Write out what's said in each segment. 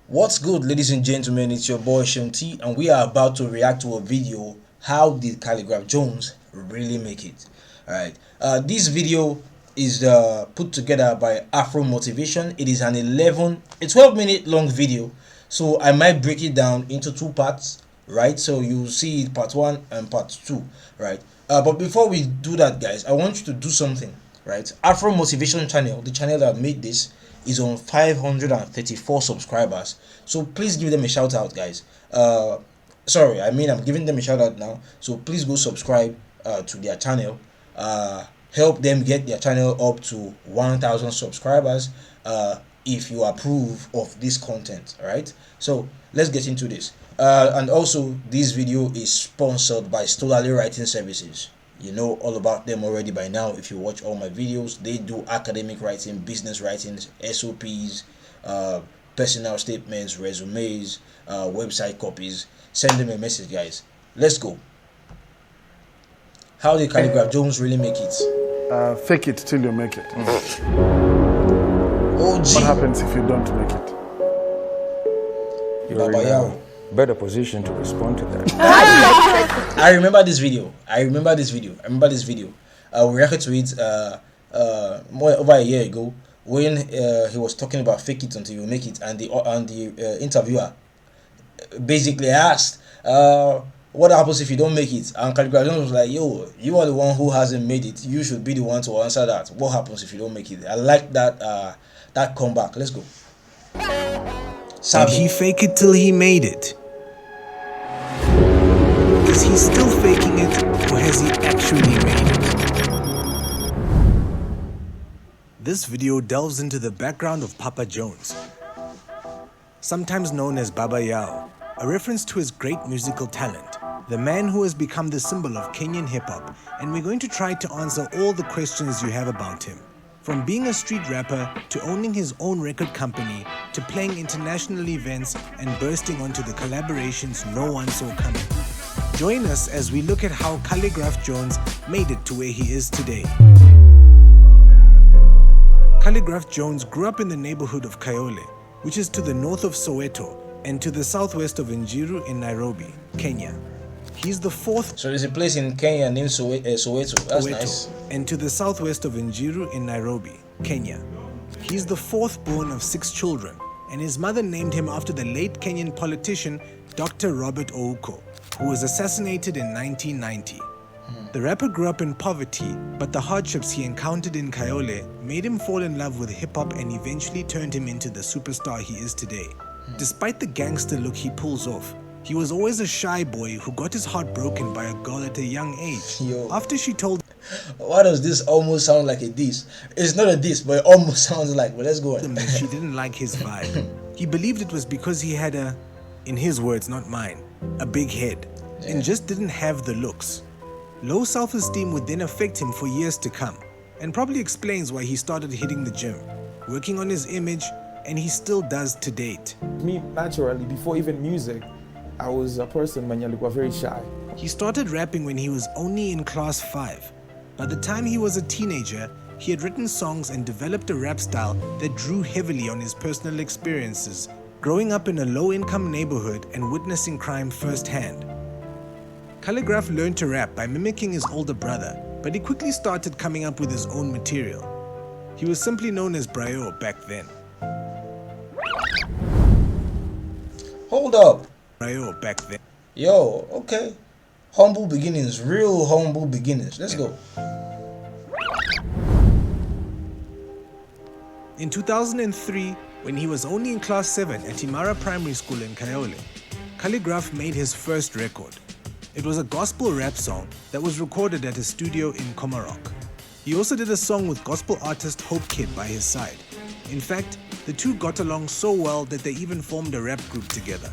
What's good, ladies and gentlemen? It's your boy Seun, and we are about to react to a video. How did Khaligraph Jones really make it? Alright, this video is put together by Afro Motivation. It is a 12-minute long video, so I might break it down into two parts, right? So you'll see part one and part two, right? But before we do that, guys, I want you to do something, right? Afro Motivation channel, the channel that made this, is on 534 subscribers, so please give them a shout out, guys. I'm giving them a shout out now, so please go subscribe to their channel. Help them get their channel up to 1,000 subscribers if you approve of this content. All right, so let's get into this. And also, this video is sponsored by Stolali Writing Services. You know all about them already by now if you watch all my videos. They do academic writing, business writing, SOPs, personal statements, resumes, website copies. Send them a message, guys. Let's go. How did Khaligraph Jones really make it? Fake it till you make it. OG. What happens if you don't make it? You're in a better position to respond to that. I remember this video. We reacted to it over a year ago when he was talking about fake it until you make it, and the interviewer basically asked, what happens if you don't make it? And Khaligraph Jones was like, yo, you are the one who hasn't made it. You should be the one to answer that. What happens if you don't make it? I like that comeback. Let's go. Did he fake it till he made it? Is he still faking it, or has he actually made it? This video delves into the background of Papa Jones, sometimes known as Baba Yao, a reference to his great musical talent, the man who has become the symbol of Kenyan hip-hop, and we're going to try to answer all the questions you have about him. From being a street rapper, to owning his own record company, to playing international events and bursting onto the collaborations no one saw coming. Join us as we look at how Khaligraph Jones made it to where he is today. Khaligraph Jones grew up in the neighborhood of Kayole, which is to the north of Soweto and to the southwest of Njiru in Nairobi, Kenya. He's the fourth. So there's a place in Kenya named Soweto. That's nice. And to the southwest of Njiru in Nairobi, Kenya. He's the fourth born of 6 children, and his mother named him after the late Kenyan politician Dr. Robert Ouko, who was assassinated in 1990. The rapper grew up in poverty, but the hardships he encountered in Kayole made him fall in love with hip-hop and eventually turned him into the superstar he is today. Despite the gangster look he pulls off, he was always a shy boy who got his heart broken by a girl at a young age. After she told Why does this almost sound like a diss? It's not a diss, but it almost sounds like, well, let's go on. him that she didn't like his vibe. He believed it was because he had a, in his words, not mine, a big head, and just didn't have the looks. Low self-esteem would then affect him for years to come, and probably explains why he started hitting the gym, working on his image, and he still does to date. Me, naturally, before even music, I was a person when you were very shy. He started rapping when he was only in class 5. By the time he was a teenager, he had written songs and developed a rap style that drew heavily on his personal experiences, growing up in a low-income neighborhood and witnessing crime firsthand. Khaligraph learned to rap by mimicking his older brother, but he quickly started coming up with his own material. He was simply known as Brayo back then. Hold up. Brayo back then. Yo, okay. Humble beginnings, real humble beginnings. Let's go. In 2003, when he was only in class 7 at Imara Primary School in Kayole, Khaligraph made his first record. It was a gospel rap song that was recorded at a studio in Komarok. He also did a song with gospel artist Hope Kid by his side. In fact, the two got along so well that they even formed a rap group together.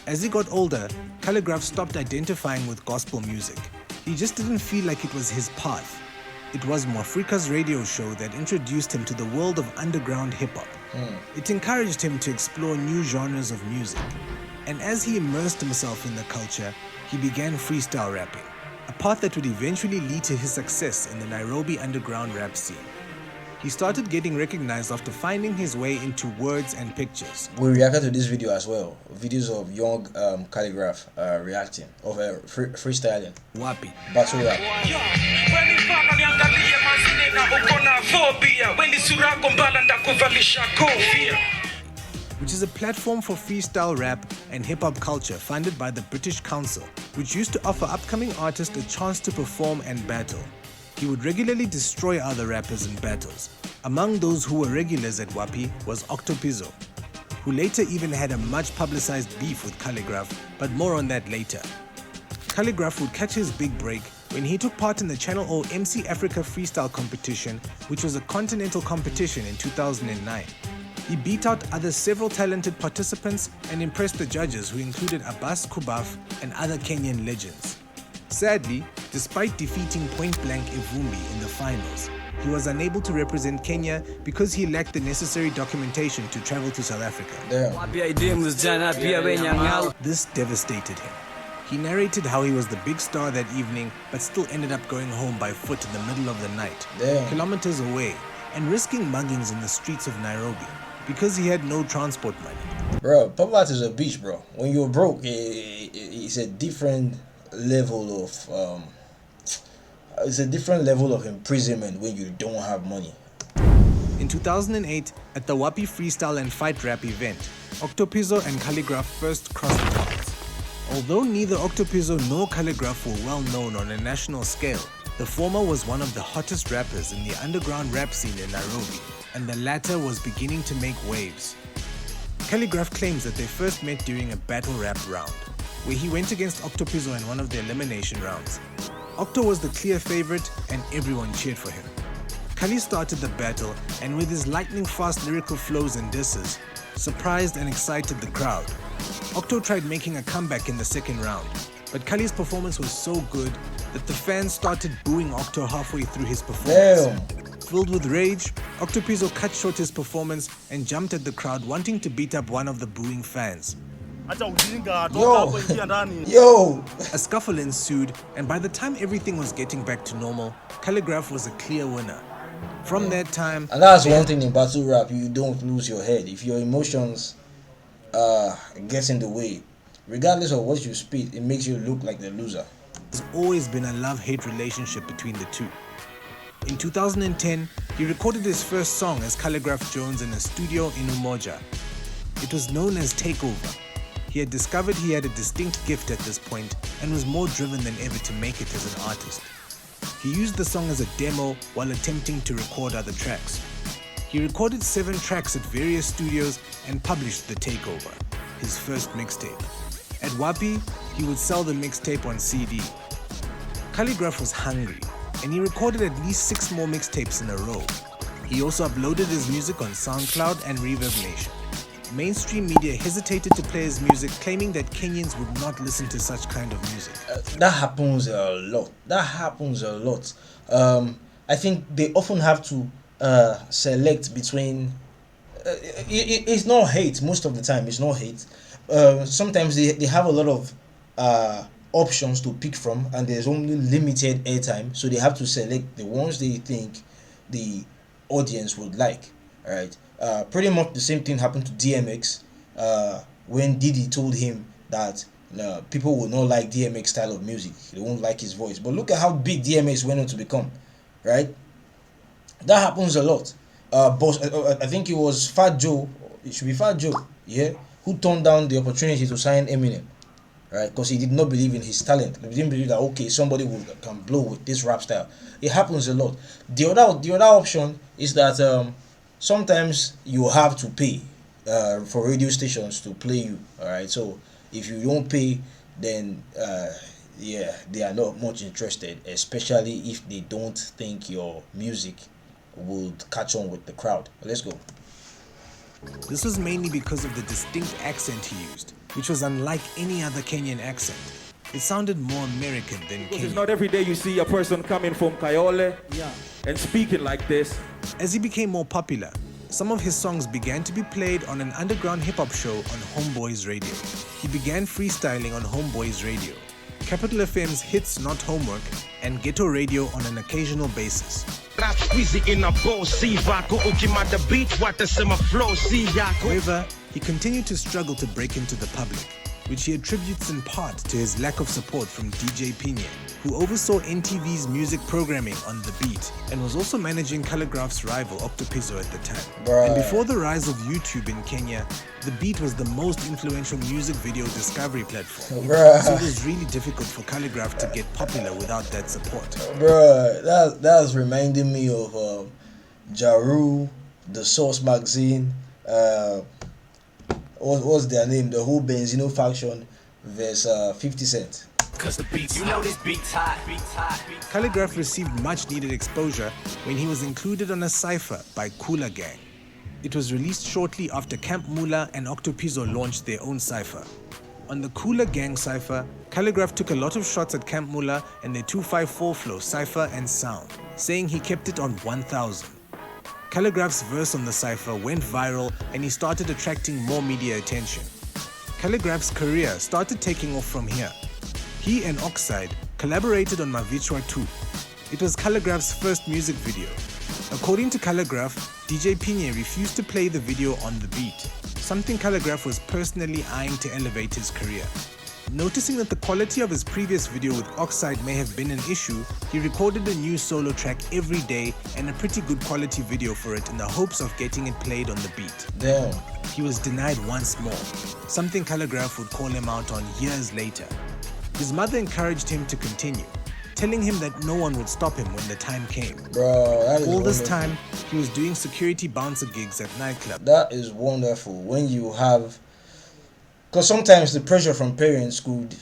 As he got older, Khaligraph stopped identifying with gospel music. He just didn't feel like it was his path. It was Mwafrika's radio show that introduced him to the world of underground hip-hop. It encouraged him to explore new genres of music. And as he immersed himself in the culture, he began freestyle rapping, a path that would eventually lead to his success in the Nairobi underground rap scene. he started getting recognized after finding his way into words and pictures. We reacted to this video as well. Videos of young Khaligraph reacting, of freestyling. Wapi. Battle rap. Which is a platform for freestyle rap and hip-hop culture funded by the British Council, which used to offer upcoming artists a chance to perform and battle. He would regularly destroy other rappers in battles. Among those who were regulars at Wapi was Octopizzo, who later even had a much publicized beef with Khaligraph, but more on that later. Khaligraph would catch his big break when he took part in the Channel O MC Africa Freestyle Competition, which was a continental competition in 2009. He beat out several talented participants and impressed the judges, who included Abbas Kubaf and other Kenyan legends. Sadly, despite defeating Point Blank Ivumbi in the finals, he was unable to represent Kenya because he lacked the necessary documentation to travel to South Africa. This devastated him. He narrated how he was the big star that evening, but still ended up going home by foot in the middle of the night, kilometers away, and risking muggings in the streets of Nairobi because he had no transport money. Bro, Poplat is a beach, bro. When you're broke, it's a different level of imprisonment when you don't have money. In 2008, at the Wapi Freestyle and Fight Rap event, Octopizzo and Khaligraph first crossed paths. Although neither Octopizzo nor Khaligraph were well known on a national scale, the former was one of the hottest rappers in the underground rap scene in Nairobi, and the latter was beginning to make waves. Khaligraph claims that they first met during a battle rap round, where he went against Octopizzo in one of the elimination rounds. Octo was the clear favorite and everyone cheered for him. Khali started the battle, and with his lightning-fast lyrical flows and disses, surprised and excited the crowd. Octo tried making a comeback in the second round, but Khali's performance was so good that the fans started booing Octo halfway through his performance. Damn. Filled with rage, Octopizzo cut short his performance and jumped at the crowd, wanting to beat up one of the booing fans. Yo! A scuffle ensued, and by the time everything was getting back to normal, Khaligraph was a clear winner. From that time... And that's one thing in battle rap, you don't lose your head. If your emotions get in the way, regardless of what you spit, it makes you look like the loser. There's always been a love-hate relationship between the two. In 2010, he recorded his first song as Khaligraph Jones in a studio in Umoja. It was known as Takeover. He had discovered he had a distinct gift at this point and was more driven than ever to make it as an artist. He used the song as a demo while attempting to record other tracks. He recorded 7 tracks at various studios and published The Takeover, his first mixtape. At Wapi, he would sell the mixtape on CD. Khaligraph was hungry, and he recorded at least 6 more mixtapes in a row. He also uploaded his music on SoundCloud and Reverb Nation. Mainstream media hesitated to play his music, claiming that Kenyans would not listen to such kind of music. That happens a lot. I think they often have to select between... it's not hate most of the time. It's not hate. Sometimes they have a lot of options to pick from, and there's only limited airtime, so they have to select the ones they think the audience would like. All right. Pretty much the same thing happened to DMX when Diddy told him that people will not like DMX style of music. They won't like his voice. But look at how big DMX went on to become, right? That happens a lot. But I think it was Fat Joe. It should be Fat Joe, yeah, who turned down the opportunity to sign Eminem, right? Because he did not believe in his talent. He didn't believe that somebody can blow with this rap style. It happens a lot. The other option is that sometimes you have to pay for radio stations to play you. All right, so if you don't pay, then they are not much interested, especially if they don't think your music would catch on with the crowd. Let's go. This was mainly because of the distinct accent he used, which was unlike any other Kenyan accent. It sounded more American than Kenyan. It's not every day you see a person coming from Kayole and speaking like this. As he became more popular, some of his songs began to be played on an underground hip-hop show on Homeboys Radio. He began freestyling on Homeboys Radio, Capital FM's Hits Not Homework, and Ghetto Radio on an occasional basis. However, he continued to struggle to break into the public, which he attributes in part to his lack of support from DJ Pinye, who oversaw NTV's music programming on The Beat and was also managing Khaligraph's rival Octopizzo at the time. Bruh. And before the rise of YouTube in Kenya, The Beat was the most influential music video discovery platform. Bruh. So it was really difficult for Khaligraph to get popular without that support. Bruh, that's reminding me of Jaru, The Source Magazine, what was their name? The whole Benzino faction versus 50 Cent. Khaligraph received much needed exposure when he was included on a cypher by Kula Gang. It was released shortly after Camp Mula and Octopizzo launched their own cypher. On the Kula Gang cypher, Khaligraph took a lot of shots at Camp Mula and their 254 flow cypher and sound, saying he kept it on 1000. Khaligraph's verse on the cypher went viral and he started attracting more media attention. Khaligraph's career started taking off from here. He and Oxide collaborated on Mavichwa 2. It was Khaligraph's first music video. According to Khaligraph, DJ Pinye refused to play the video on The Beat, something Khaligraph was personally eyeing to elevate his career. Noticing that the quality of his previous video with Oxide may have been an issue, he recorded a new solo track every day and a pretty good quality video for it in the hopes of getting it played on The Beat. Damn. He was denied once more, something Khaligraph would call him out on years later. His mother encouraged him to continue, telling him that no one would stop him when the time came. Bro, that is All this wonderful. time, he was doing security bouncer gigs at nightclubs. That is wonderful when you have, because sometimes the pressure from parents could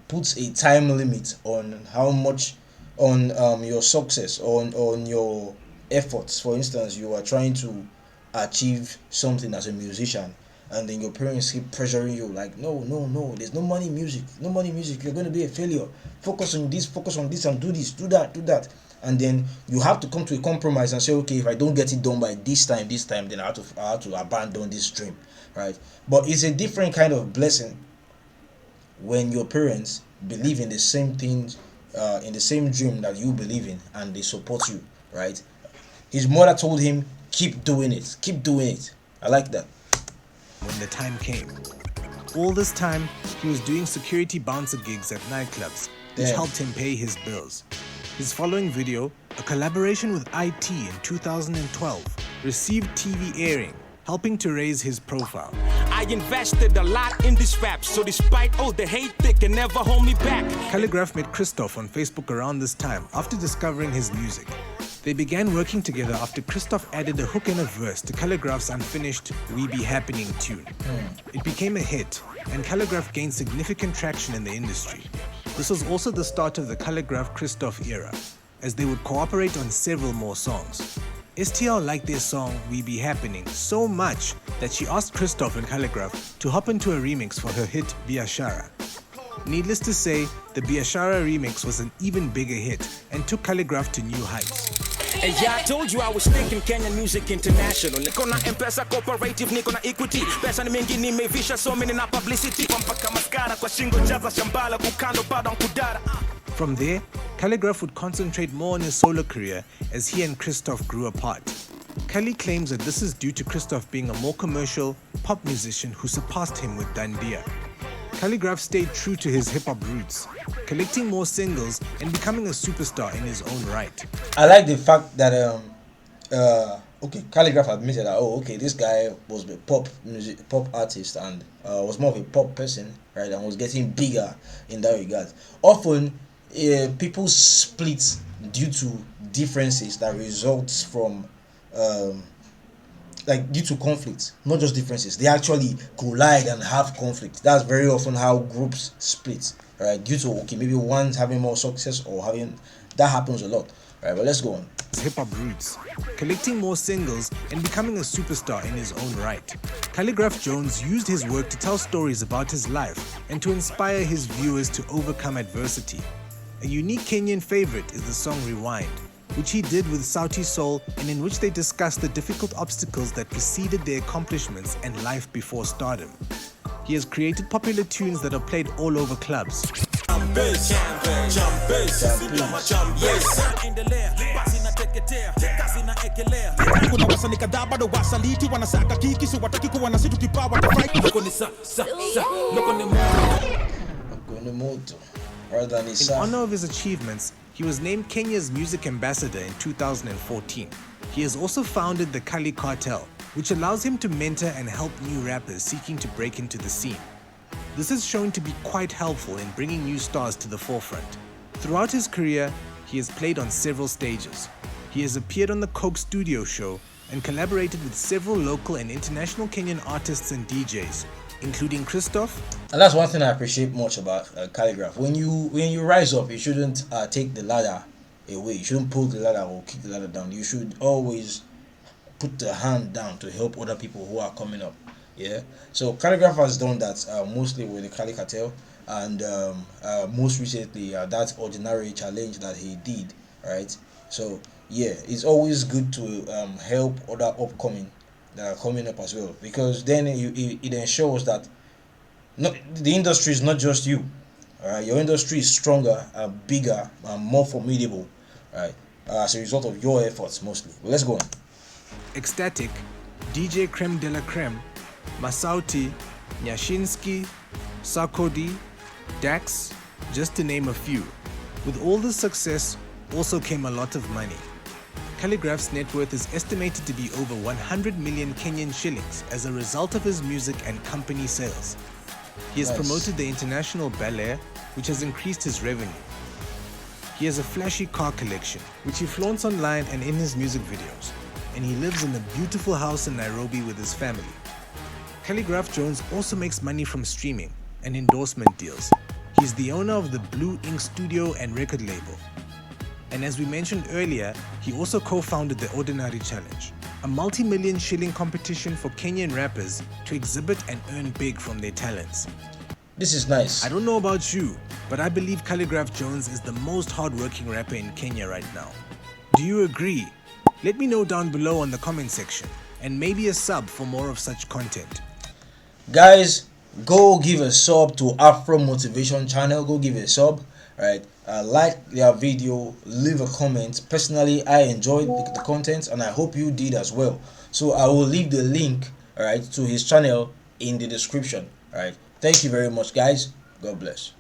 puts a time limit on how much on your success, on your efforts. For instance, you are trying to achieve something as a musician, and then your parents keep pressuring you like, no, there's no money in music, you're going to be a failure, focus on this and do this, do that. And then you have to come to a compromise and say, okay, if I don't get it done by this time, then I have to abandon this dream, right? But it's a different kind of blessing when your parents believe in the same things, in the same dream that you believe in, and they support you, right? His mother told him, keep doing it. I like that. When the time came. All this time, he was doing security bouncer gigs at nightclubs, which Damn. helped him pay his bills. His following video, a collaboration with IT in 2012, received TV airing, helping to raise his profile. I invested a lot in this rap, so despite all the hate, they can never hold me back. Khaligraph met Christoph on Facebook around this time after discovering his music. They began working together after Christoph added a hook and a verse to Khaligraph's unfinished We Be Happening tune. It became a hit, and Khaligraph gained significant traction in the industry. This was also the start of the Khaligraph-Christoph era, as they would cooperate on several more songs. STL liked their song We Be Happening so much that she asked Christoph and Khaligraph to hop into a remix for her hit Biashara. Needless to say, the Biashara remix was an even bigger hit and took Khaligraph to new heights. And yeah, I told you I was thinking Kenyan Music International. Niko na M-Pesa Cooperative, niko na Equity. Pesa ni mingi nimevisha, so many na publicity. Pampaka maskara kwa shingo jaza shambala kukando padang kudara. From there, Khaligraph would concentrate more on his solo career as he and Christoph grew apart. Khali claims that this is due to Christoph being a more commercial pop musician who surpassed him with Dandia. Khaligraph stayed true to his hip-hop roots, collecting more singles and becoming a superstar in his own right. I like the fact that Khaligraph admitted that this guy was a pop artist and was more of a pop person, right, and was getting bigger in that regard. Often people split due to differences that results from due to conflict, not just differences. They actually collide and have conflict. That's very often how groups split, right? Due to maybe one's having more success or having that happens a lot, right? But let's go on. Hip-hop roots, collecting more singles and becoming a superstar in his own right. Khaligraph Jones used his work to tell stories about his life and to inspire his viewers to overcome adversity. A unique Kenyan favorite is the song Rewind, which he did with Sauti Sol and in which they discussed the difficult obstacles that preceded their accomplishments and life before stardom. He has created popular tunes that are played all over clubs. nateketea kazi na ekelea kuna wasanii kadhaa bado wasaliti wanasaka kiki so wataki kuwa na situ kipawa watafai loko ni sa loko ni moto rather than In honor of his achievements, he was named Kenya's music ambassador in 2014. He has also founded the Kali Cartel, which allows him to mentor and help new rappers seeking to break into the scene. This has shown to be quite helpful in bringing new stars to the forefront. Throughout his career, he has played on several stages. He has appeared on the Coke Studio Show and collaborated with several local and international Kenyan artists and DJs, including Christoph. And that's one thing I appreciate much about Khaligraph. When you rise up, you shouldn't take the ladder away. You shouldn't pull the ladder or kick the ladder down. You should always put the hand down to help other people who are coming up. Yeah. So Khaligraph has done that mostly with the Kali Cartel, and most recently that ordinary challenge that he did. Right. So yeah, it's always good to help other upcoming that are coming up as well, because then it ensures that the industry is not just you. Alright, your industry is stronger, bigger, more formidable, right? As a result of your efforts mostly. Well, let's go on. Ecstatic, DJ Creme de la Creme, Masauti, Nyashinsky, Sarkodie, Dax, just to name a few. With all this success also came a lot of money. Khaligraph's net worth is estimated to be over 100 million Kenyan shillings as a result of his music and company sales. He has promoted the International Ballet, which has increased his revenue. He has a flashy car collection, which he flaunts online and in his music videos. And he lives in a beautiful house in Nairobi with his family. Khaligraph Jones also makes money from streaming and endorsement deals. He's the owner of the Blue Ink Studio and record label. And as we mentioned earlier, he also co-founded the Ordinary Challenge, a multi-million shilling competition for Kenyan rappers to exhibit and earn big from their talents. This is nice. I don't know about you, but I believe Khaligraph Jones is the most hardworking rapper in Kenya right now. Do you agree? Let me know down below on the comment section, and maybe a sub for more of such content. Guys, go give a sub to Afro Motivation channel. Go give a sub. Right, like their video, leave a comment. Personally, I enjoyed the content and I hope you did as well. So I will leave the link, all right, to his channel in the description. All right, thank you very much, guys. God bless.